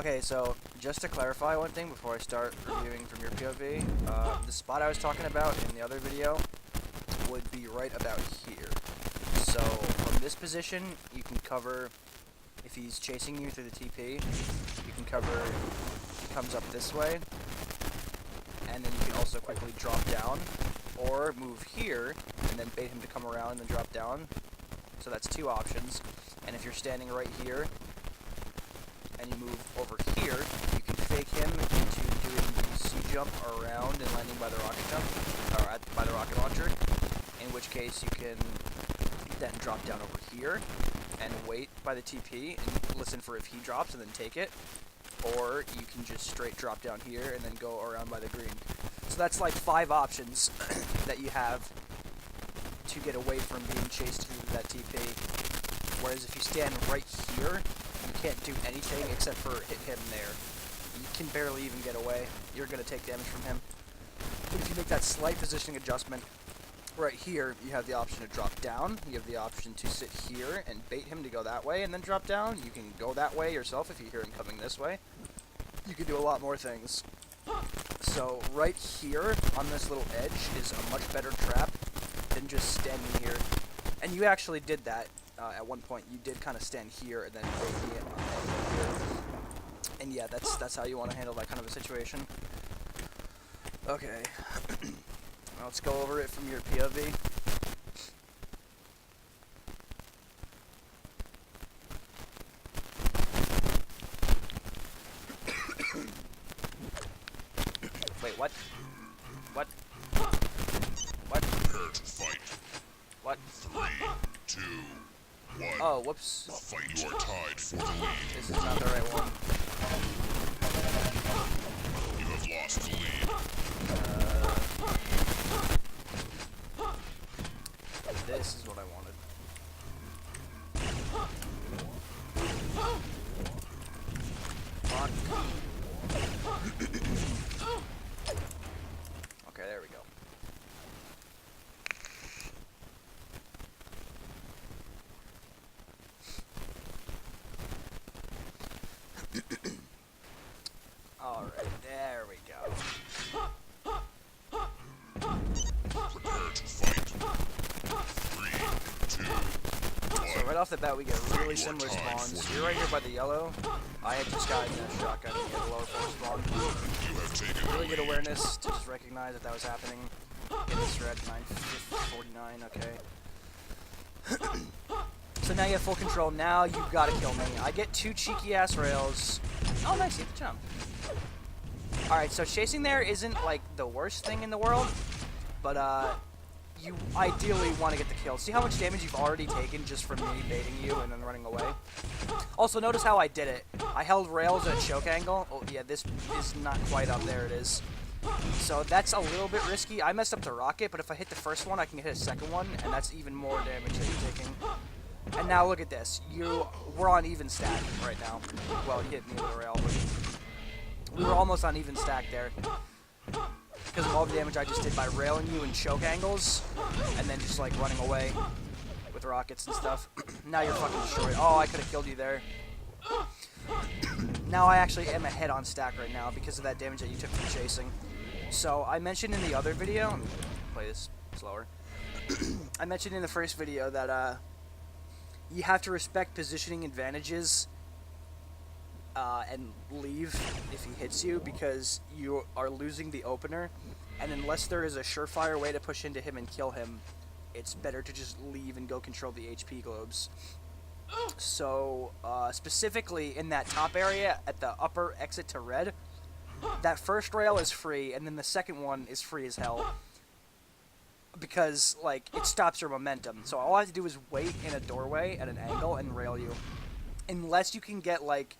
Okay, so just to clarify one thing before I start reviewing from your POV, the spot I was talking about in the other video would be right about here. So from this position, you can cover, if he's chasing you through the TP, you can cover, he comes up this way, and then you can also quickly drop down, or move here, and then bait him to come around and then drop down. So that's two options. And if you're standing right here, and you move over here, you can fake him into doing the C-jump around and landing by the rocket jump, or by the rocket launcher, in which case you can then drop down over here and wait by the TP and listen for if he drops and then take it, or you can just straight drop down here and then go around by the green. So that's like 5 options that you have to get away from being chased through that TP, whereas if you stand right here, you can't do anything except for hit him there. You can barely even get away. You're going to take damage from him. But if you make that slight positioning adjustment right here, you have the option to drop down. You have the option to sit here and bait him to go that way and then drop down. You can go that way yourself if you hear him coming this way. You can do a lot more things. So right here on this little edge is a much better trap than just standing here. And you actually did that. At one point, you did kind of stand here and then bait me here. And yeah, that's how you want to handle that kind of a situation. Okay, let's go over it from your POV. Wait, what? What? What? Prepare to fight. What? 3, 2, 1. Oh, whoops. Fight. You are tied for the lead. This is not the right one. You have lost the lead. This is what I wanted. Okay, there we go. Alright, there we go. Prepare to fight. 3, 2, 1. So right off the bat we get really similar spawns. You're right here by the yellow. I had just gotten a shotgun to get a lower floor spawn. You have taken Really the good lead. awareness to just recognize that was happening. Get this red, 949, okay. So now you have full control. Now you gotta kill me. I get 2 cheeky ass rails. Oh nice, you get the jump. Alright, so chasing there isn't like the worst thing in the world, but you ideally want to get the kill. See how much damage you've already taken just from me baiting you and then running away? Also, notice how I did it. I held rails at a choke angle. Oh yeah, this is not quite up. There it is. So that's a little bit risky. I messed up the rocket, but if I hit the first one, I can hit a second one, and that's even more damage that you're taking. And now look at this. We're on even stack right now. Well, you hit me with a rail, but we were almost on even stack there. Because of all the damage I just did by railing you in choke angles, and then just like running away with rockets and stuff. Now you're fucking destroyed. Oh, I could have killed you there. Now I actually am ahead on stack right now because of that damage that you took from chasing. So I mentioned in the other video, let me play this slower. I mentioned in the first video that you have to respect positioning advantages and leave if he hits you, because you are losing the opener, and unless there is a surefire way to push into him and kill him, it's better to just leave and go control the HP globes. So specifically in that top area at the upper exit to red, that first rail is free, and then the second one is free as hell, because like it stops your momentum. So all I have to do is wait in a doorway at an angle and rail you, unless you can get like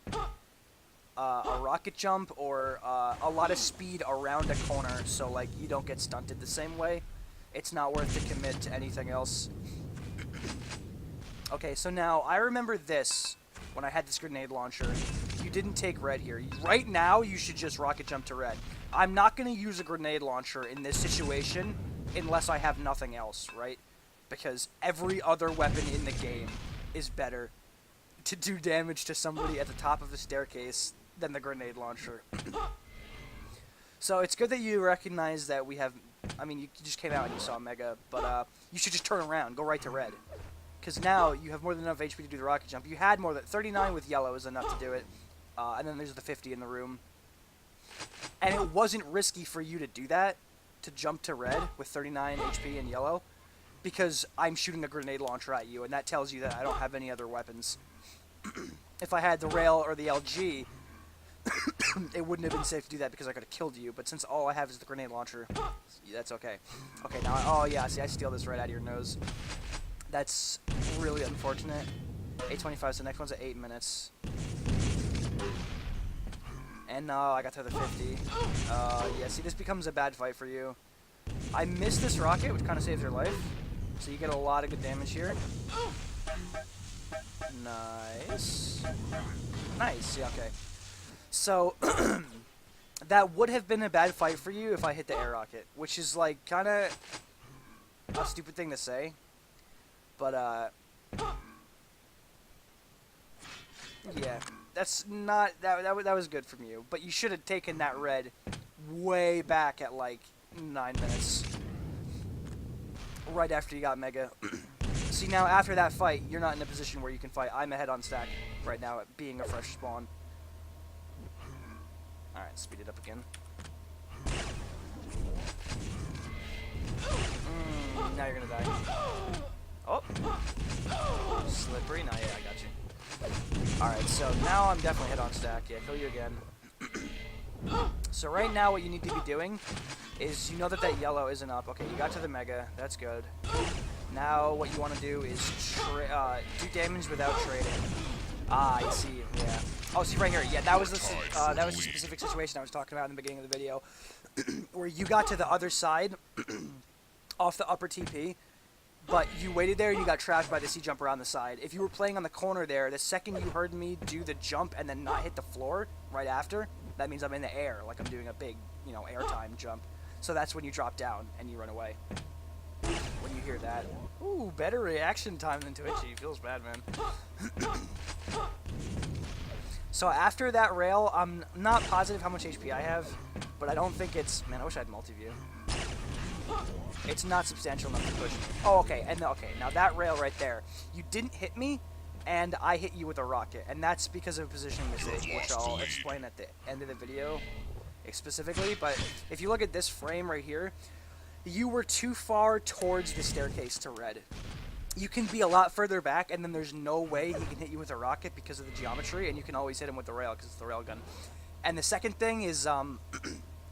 a rocket jump or a lot of speed around a corner, so like you don't get stunted the same way. It's not worth to commit to anything else. Okay, so now I remember this when I had this grenade launcher. You didn't take red here. Right now you should just rocket jump to red. I'm not going to use a grenade launcher in this situation unless I have nothing else, right? Because every other weapon in the game is better to do damage to somebody at the top of the staircase than the grenade launcher. So it's good that you recognize that we have... I mean, you just came out and you saw Mega, but you should just turn around, go right to red. Because now you have more than enough HP to do the rocket jump. You had more than... 39 with yellow is enough to do it. And then there's the 50 in the room. And it wasn't risky for you to do that, to jump to red with 39 HP and yellow, because I'm shooting a grenade launcher at you, and that tells you that I don't have any other weapons. If I had the rail or the LG, it wouldn't have been safe to do that because I could have killed you, but since all I have is the grenade launcher, that's okay. Okay, now, oh yeah, see, I steal this right out of your nose. That's really unfortunate. 8:25, so next one's at 8 minutes. And no, I got to the 50. Yeah, see, this becomes a bad fight for you. I missed this rocket, which kind of saves your life. So you get a lot of good damage here. Nice. Nice, yeah, okay. So, that would have been a bad fight for you if I hit the air rocket, which is, like, kind of a stupid thing to say. But, yeah. That's not... That was good from you. But you should have taken that red way back at, like, 9 minutes. Right after you got Mega. See, now, after that fight, you're not in a position where you can fight. I'm ahead on stack right now at being a fresh spawn. Alright, speed it up again. Now you're gonna die. Oh! Slippery. Nah, yeah, I got you. Alright, so now I'm definitely head on stack. Yeah, kill you again. So right now what you need to be doing is, you know that yellow isn't up. Okay, you got to the Mega. That's good. Now what you want to do is do damage without trading. Ah, I see. Yeah. Oh, see right here. Yeah, that was the specific situation I was talking about in the beginning of the video, where you got to the other side off the upper TP, but you waited there and you got trapped by the C jumper on the side. If you were playing on the corner there, the second you heard me do the jump and then not hit the floor right after, that means I'm in the air, like I'm doing a big, you know, airtime jump. So that's when you drop down and you run away. When you hear that. Ooh, better reaction time than Twitchy. Feels bad, man. So after that rail, I'm not positive how much HP I have, but I don't think it's... Man, I wish I had multi-view. It's not substantial enough to push me. Oh, okay, and okay, now that rail right there. You didn't hit me, and I hit you with a rocket, and that's because of a positioning mistake, which I'll explain at the end of the video specifically, but if you look at this frame right here, you were too far towards the staircase to red. You can be a lot further back, and then there's no way he can hit you with a rocket because of the geometry, and you can always hit him with the rail because it's the rail gun. And the second thing is,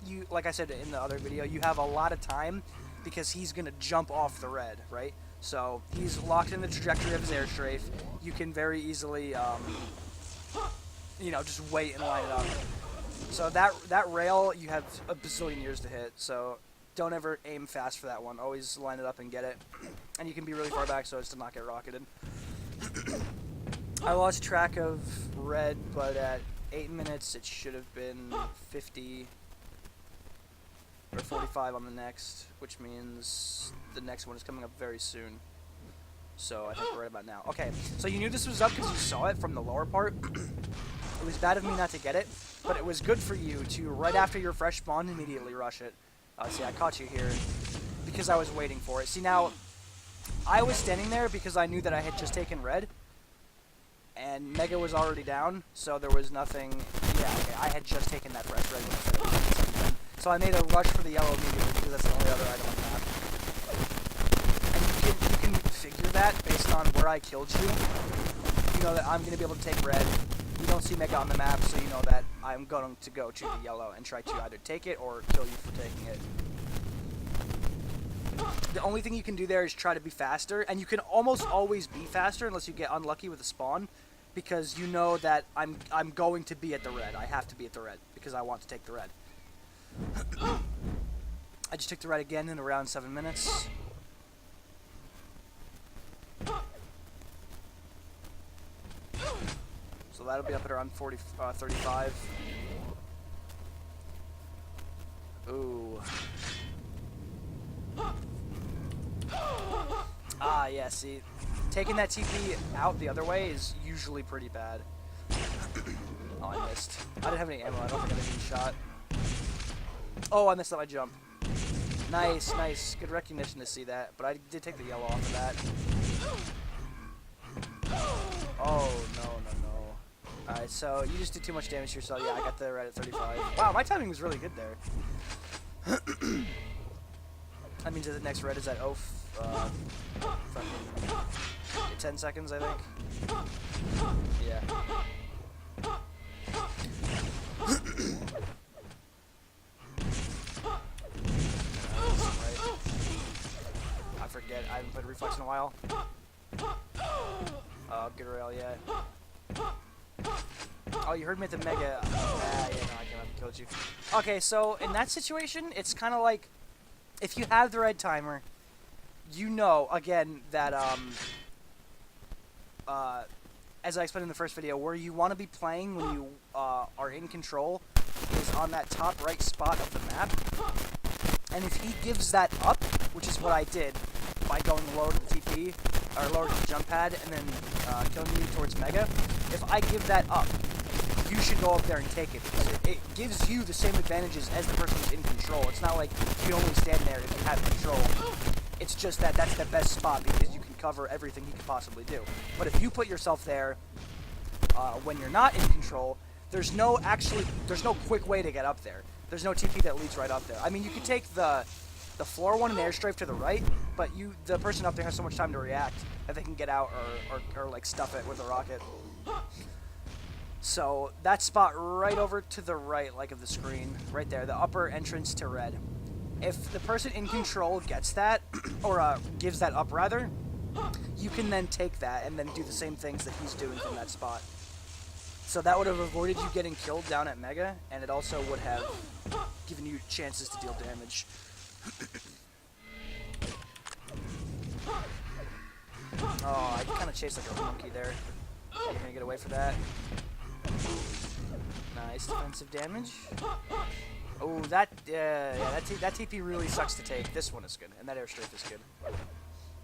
you, like I said in the other video, you have a lot of time because he's going to jump off the red, right? So he's locked in the trajectory of his air strafe. You can very easily, you know, just wait and line it up. So that rail, you have a bazillion years to hit, so don't ever aim fast for that one. Always line it up and get it. And you can be really far back so as to not get rocketed. I lost track of red, but at 8 minutes it should have been 50 or 45 on the next, which means the next one is coming up very soon. So I think we're right about now. Okay, so you knew this was up because you saw it from the lower part. It was bad of me not to get it, but it was good for you to, right after your fresh spawn, immediately rush it. See, I caught you here because I was waiting for it. See, now, I was standing there because I knew that I had just taken red, and Mega was already down, so there was nothing... Yeah, okay, I had just taken that fresh red when I said it was 7-10. So I made a rush for the yellow immediately because that's the only other item on the map. And you can figure that based on where I killed you. You know that I'm going to be able to take red. You don't see Mega on the map, so you know that I'm going to go to the yellow and try to either take it or kill you for taking it. The only thing you can do there is try to be faster, and you can almost always be faster unless you get unlucky with a spawn, because you know that I'm going to be at the red. I have to be at the red because I want to take the red. I just took the red again in around 7 minutes. So that'll be up at around 35. Ooh. Ah, yeah, see. Taking that TP out the other way is usually pretty bad. Oh, I missed. I didn't have any ammo. I don't think I did any shot. Oh, I missed up my jump. Nice, nice. Good recognition to see that. But I did take the yellow off of that. Oh, no, no, no. Alright, so you just did too much damage to yourself. Yeah, I got the red at 35. Wow, my timing was really good there. That means that the next red is at 10 seconds, I think. Yeah. I forget. I haven't played Reflex in a while. Good rail, yeah. Oh, you heard me at the mega. Yeah, no, I came up and killed you. Okay, so in that situation, it's kind of like if you have the red timer, you know, again, that, as I explained in the first video, where you want to be playing when you are in control is on that top right spot of the map. And if he gives that up, which is what I did by going lower to the TP, or lower to the jump pad, and then killing you towards Mega, if I give that up, you should go up there and take it, because it gives you the same advantages as the person who's in control. It's not like you only stand there if you have control. It's just that that's the best spot because you can cover everything he could possibly do. But if you put yourself there when you're not in control, there's no quick way to get up there. There's no TP that leads right up there. I mean, you could take the floor one and airstrafe to the right, but the person up there has so much time to react that they can get out or like stuff it with a rocket. So that spot right over to the right, like of the screen, right there, the upper entrance to red. If the person in control gets that, or gives that up rather, you can then take that and then do the same things that he's doing from that spot. So that would have avoided you getting killed down at Mega, and it also would have given you chances to deal damage. Oh, I kind of chased like a monkey there. You're gonna get away for that. Nice defensive damage. Oh, that TP really sucks to take. This one is good, and that airstrafe is good.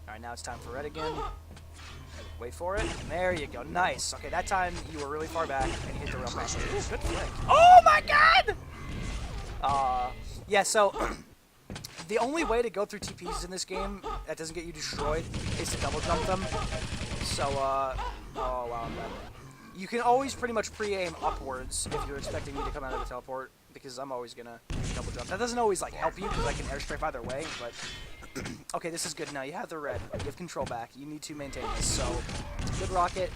Alright, now it's time for red again. Wait for it. There you go. Nice. Okay, that time you were really far back, and you hit the rail pass. Ooh, good flick. Oh my god! Yeah, so the only way to go through TPs in this game that doesn't get you destroyed is to double jump them. So, oh wow, I'm bad. You can always pretty much pre-aim upwards if you're expecting me to come out of the teleport, because I'm always gonna double jump. That doesn't always like help you because I can airstrafe either way, but okay, this is good now. You have the red. You have control back. You need to maintain this. So, good rocket.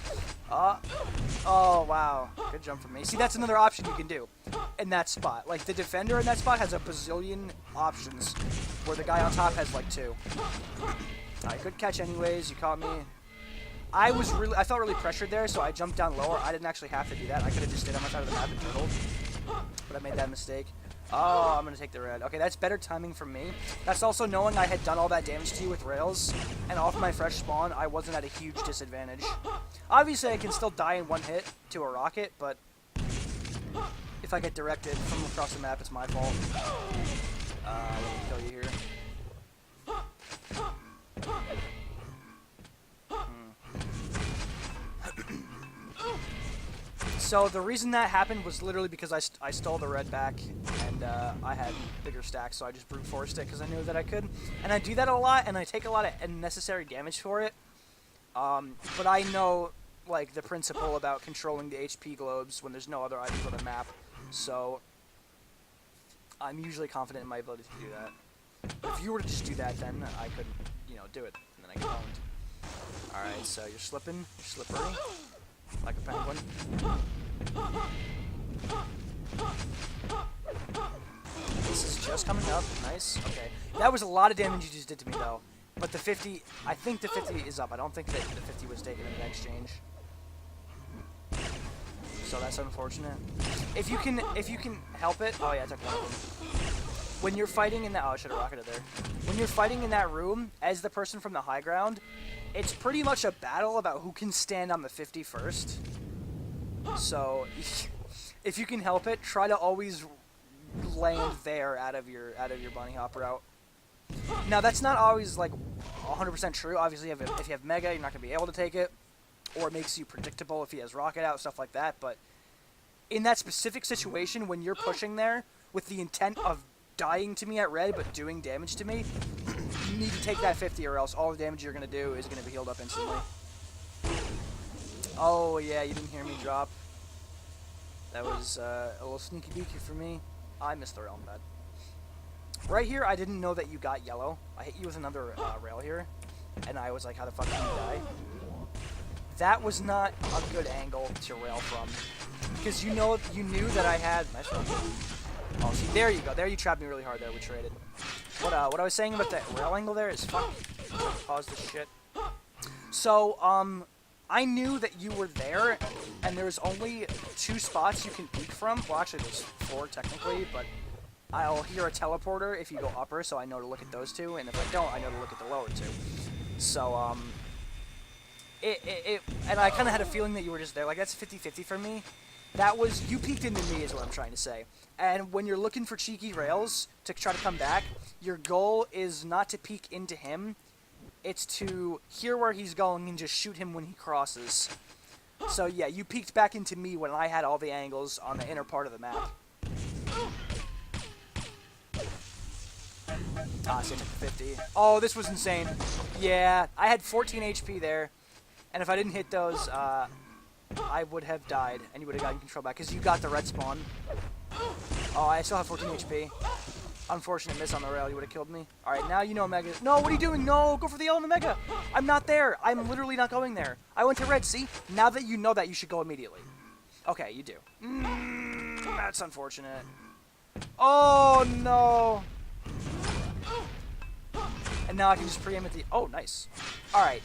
Oh wow, good jump from me. See, that's another option you can do in that spot. Like the defender in that spot has a bazillion options, where the guy on top has like 2. Alright, good catch anyways. You caught me. I felt really pressured there, so I jumped down lower. I didn't actually have to do that. I could have just stayed on my side of the map and turtled, but I made that mistake. Oh, I'm going to take the red. Okay, that's better timing from me. That's also knowing I had done all that damage to you with rails, and off my fresh spawn, I wasn't at a huge disadvantage. Obviously, I can still die in one hit to a rocket, but if I get directed from across the map, it's my fault. Let me kill you here. So the reason that happened was literally because I stole the red back, and I had bigger stacks, so I just brute forced it because I knew that I could. And I do that a lot, and I take a lot of unnecessary damage for it. But I know, like, the principle about controlling the HP globes when there's no other items on the map, so I'm usually confident in my ability to do that. But if you were to just do that, then I couldn't, do it, and then I get owned. Alright, so you're slipping, you're slippery, like a penguin. This is just coming up. Nice. Okay. That was a lot of damage you just did to me, though. But the 50, I think the 50 is up. I don't think that the 50 was taken in the exchange. So that's unfortunate. If you can help it. Oh yeah, I took one of them. When you're fighting in that, oh, I should have rocketed there. When you're fighting in that room as the person from the high ground, it's pretty much a battle about who can stand on the 50 first. So, if you can help it, try to always land there out of your bunny hop route. Now, that's not always like 100% true. Obviously, if you have Mega, you're not gonna be able to take it, or it makes you predictable if he has rocket out, stuff like that. But in that specific situation when you're pushing there with the intent of dying to me at red but doing damage to me, you need to take that 50 or else all the damage you're going to do is going to be healed up instantly. Oh, yeah, you didn't hear me drop. That was a little sneaky beaky for me. I missed the realm pad. Right here, I didn't know that you got yellow. I hit you with another rail here, and I was like, how the fuck did you die? That was not a good angle to rail from, because you knew that I had... Nice one. Oh, see, there you go. There you trapped me really hard there. We traded. What I was saying about that rail angle there is fuck. Pause this shit. So, I knew that you were there, and there's only 2 spots you can peek from. Well, actually, there's 4 technically, but I'll hear a teleporter if you go upper, so I know to look at those 2, and if I don't, I know to look at the lower 2. So, and I kind of had a feeling that you were just there. Like, that's 50-50 for me. That was, you peeked into me is what I'm trying to say. And when you're looking for cheeky rails to try to come back, your goal is not to peek into him. It's to hear where he's going and just shoot him when he crosses. So yeah, you peeked back into me when I had all the angles on the inner part of the map. Ah, so I took the 50. Oh, this was insane. Yeah, I had 14 HP there. And if I didn't hit those, I would have died, and you would have gotten control back, because you got the red spawn. Oh, I still have 14 HP. Unfortunate miss on the rail, you would have killed me. Alright, now you know Mega. No, what are you doing? No, go for the L in the Mega. I'm not there. I'm literally not going there. I went to red, see? Now that you know that, you should go immediately. Okay, you do. That's unfortunate. Oh, no. And now I can just pre-aim at the... Oh, nice. Alright.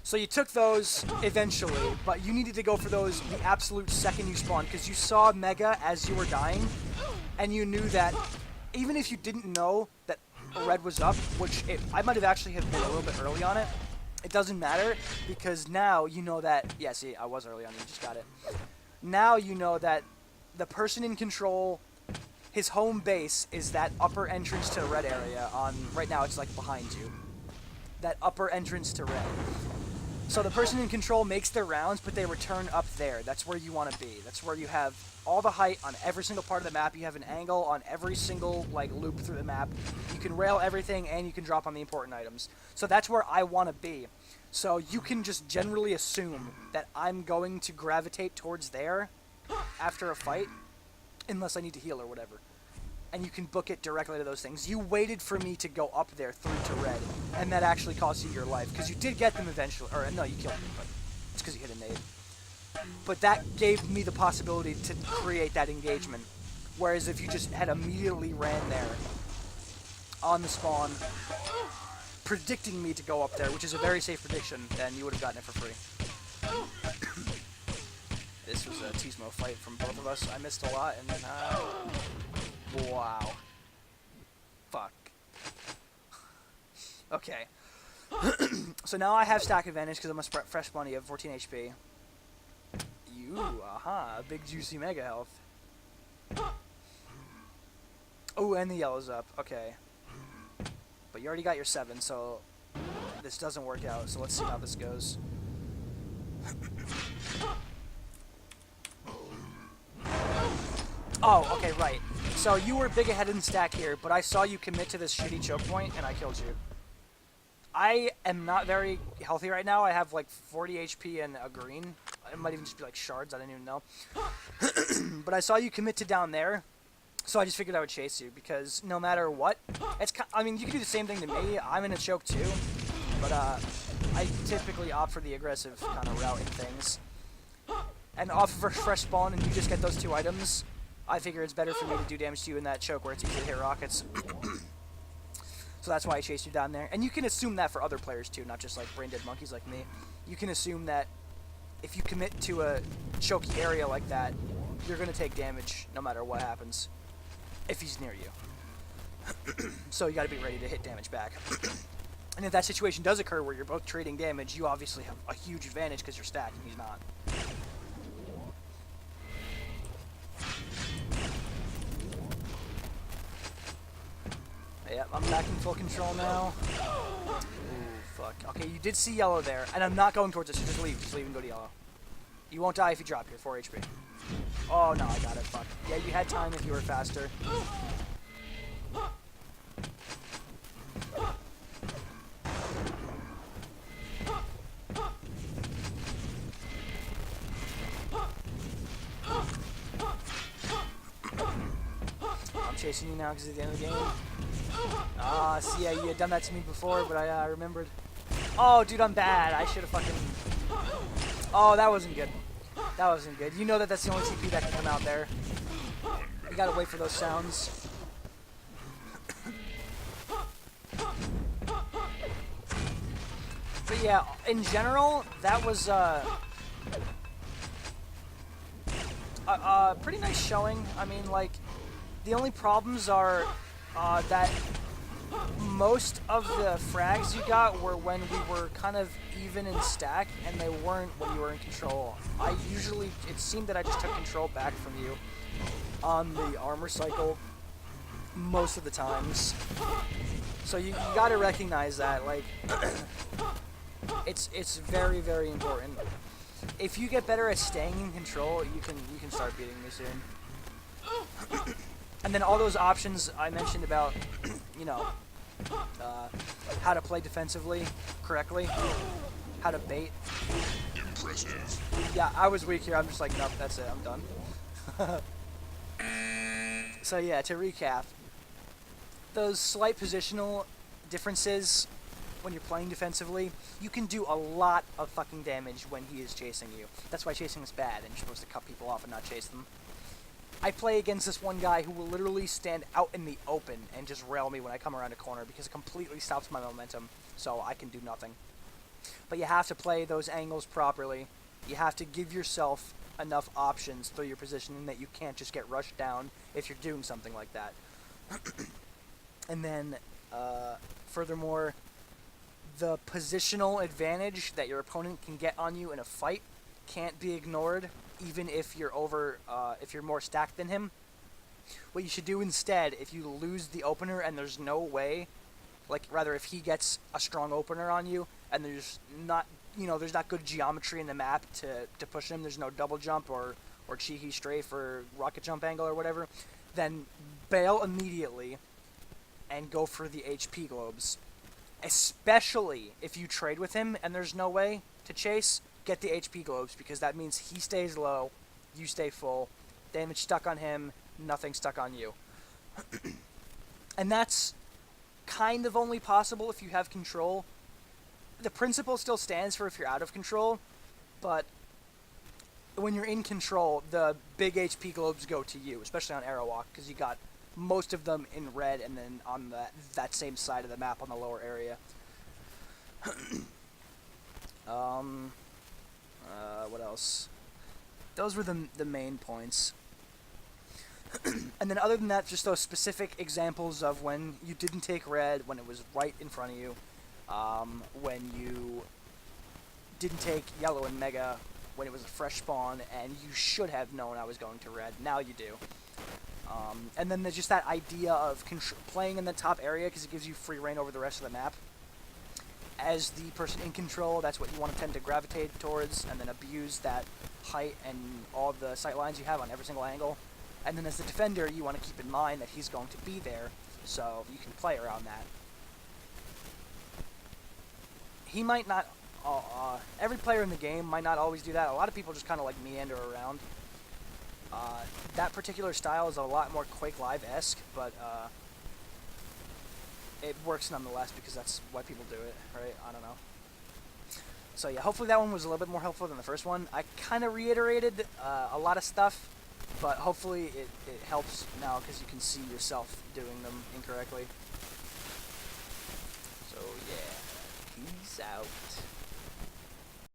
So you took those eventually, but you needed to go for those the absolute second you spawned, because you saw Mega as you were dying, and you knew that even if you didn't know that red was up, which I might have actually have been a little bit early on it, it doesn't matter, because now you know that... Yeah, see, I was early on, you just got it. Now you know that the person in control, his home base is that upper entrance to the red area on... Right now it's like behind you. That upper entrance to red. So the person in control makes their rounds, but they return up there. That's where you want to be. That's where you have all the height on every single part of the map. You have an angle on every single like loop through the map. You can rail everything, and you can drop on the important items. So that's where I want to be. So you can just generally assume that I'm going to gravitate towards there after a fight, unless I need to heal or whatever. And you can book it directly to those things. You waited for me to go up there through to red, and that actually cost you your life, because you did get them eventually. Or, no, you killed me, but it's because you hit a nade. But that gave me the possibility to create that engagement. Whereas if you just had immediately ran there on the spawn, predicting me to go up there, which is a very safe prediction, then you would have gotten it for free. This was a Tismo fight from both of us. I missed a lot, and then, wow. Fuck. Okay. So now I have stack advantage because I'm a fresh bunny of 14 HP. You, aha, big juicy mega health. Oh, and the yellow's up. Okay. But you already got your 7, so this doesn't work out. So let's see how this goes. Oh, okay, right. So you were big ahead in stack here, but I saw you commit to this shitty choke point, and I killed you. I am not very healthy right now. I have like 40 HP and a green. It might even just be like shards. I didn't even know. But I saw you commit to down there, so I just figured I would chase you, because no matter what, I mean, you can do the same thing to me. I'm in a choke too, but I typically opt for the aggressive kind of route in things. And off of a fresh spawn, and you just get those 2 items, I figure it's better for me to do damage to you in that choke where it's easy to hit rockets. So that's why I chased you down there. And you can assume that for other players too, not just like brain-dead monkeys like me. You can assume that if you commit to a choky area like that, you're going to take damage no matter what happens, if he's near you. So you got to be ready to hit damage back. And if that situation does occur where you're both trading damage, you obviously have a huge advantage because you're stacked and he's not. Yep, I'm back in full control now. Ooh, fuck. Okay, you did see yellow there, and I'm not going towards it, so just leave. Just leave and go to yellow. You won't die if you drop here, 4 HP. Oh, no, I got it. Fuck. Yeah, you had time if you were faster. I'm chasing you now because it's the end of the game. Ah, see, yeah, you had done that to me before, but I remembered. Oh, dude, I'm bad. I should have fucking... Oh, that wasn't good. That wasn't good. You know that that's the only TP that can come out there. You gotta wait for those sounds. But yeah, in general, that was a pretty nice showing. I mean, like, the only problems are that most of the frags you got were when we were kind of even in stack, and they weren't when you were in control. It seemed that I just took control back from you on the armor cycle most of the times. So you gotta recognize that, like, it's very, very important. If you get better at staying in control, you can start beating me soon. And then all those options I mentioned about, you know, how to play defensively correctly, how to bait. Impressive. Yeah, I was weak here. I'm just like, nope, that's it. I'm done. So yeah, to recap, those slight positional differences when you're playing defensively, you can do a lot of fucking damage when he is chasing you. That's why chasing is bad, and you're supposed to cut people off and not chase them. I play against this one guy who will literally stand out in the open and just rail me when I come around a corner because it completely stops my momentum, so I can do nothing. But you have to play those angles properly. You have to give yourself enough options through your positioning that you can't just get rushed down if you're doing something like that. And then, furthermore, the positional advantage that your opponent can get on you in a fight can't be ignored, even if you're if you're more stacked than him. What you should do instead, if you lose the opener and there's no way, like, rather if he gets a strong opener on you and there's not, you know, there's not good geometry in the map to push him, there's no double jump or cheeky strafe or rocket jump angle or whatever, then bail immediately and go for the HP globes. Especially if you trade with him and there's no way to chase, get the HP globes, because that means he stays low, you stay full, damage stuck on him, nothing stuck on you. And that's kind of only possible if you have control. The principle still stands for if you're out of control, but when you're in control, the big HP globes go to you, especially on Arrow Walk, because you got most of them in red and then on that same side of the map on the lower area. What else? Those were the main points. And then other than that, just those specific examples of when you didn't take red, when it was right in front of you, when you didn't take yellow and mega, when it was a fresh spawn, and you should have known I was going to red. Now you do. And then there's just that idea of playing in the top area because it gives you free reign over the rest of the map. As the person in control, that's what you want to tend to gravitate towards, and then abuse that height and all the sight lines you have on every single angle. And then as the defender, you want to keep in mind that he's going to be there, so you can play around that. He might not... every player in the game might not always do that. A lot of people just kind of like meander around. That particular style is a lot more Quake Live-esque, but it works nonetheless because that's why people do it, right? I don't know. So yeah, hopefully that one was a little bit more helpful than the first one. I kind of reiterated a lot of stuff, but hopefully it helps now because you can see yourself doing them incorrectly. So yeah, peace out.